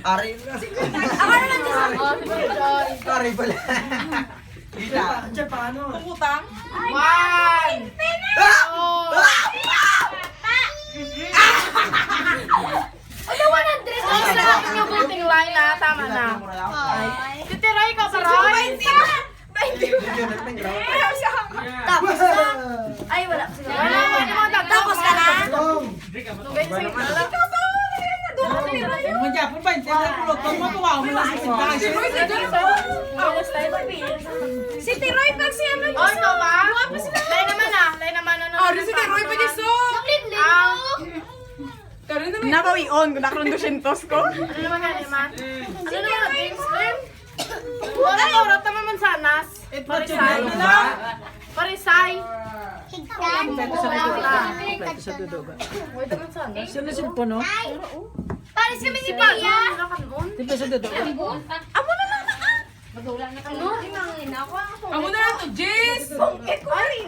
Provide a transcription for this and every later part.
Ari na. Ako naman dyan. Oh, si Joy. Ari pala. Kita. Pumutang. 1. Ano 100? Oh, sa akin yung buting line na. Tama na. Titiray ka ba, Roy? Tapos na. Ay, wala. Sige. Wala mo yung mga Tapos ka na. Magyapon ba? Hindi na pulot. Pag matuwa mo lang sa sindahan. Si Tiroy pag siya mo. Oh, ito ba? Lay naman ah. Lay naman ano. si Tiroy pa din so. Naglin-lin mo. Nabawion kung nakaroon 200 ko. Ano naman yan, Iman? Ano naman ang games din? Wala yung orat naman mansanas. Parisay. Parisay. Sa dudo ba? Wait, naman sanas. Sino si Pono? Paris kami si Pia. Ano kanon? Tipo sa dudo. Amo na lang na. Amo na lang to, Jess! Bungkit ko rin.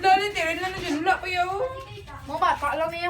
Dali, tira na dyan. Wala pa yaw. Mga bata lang niya.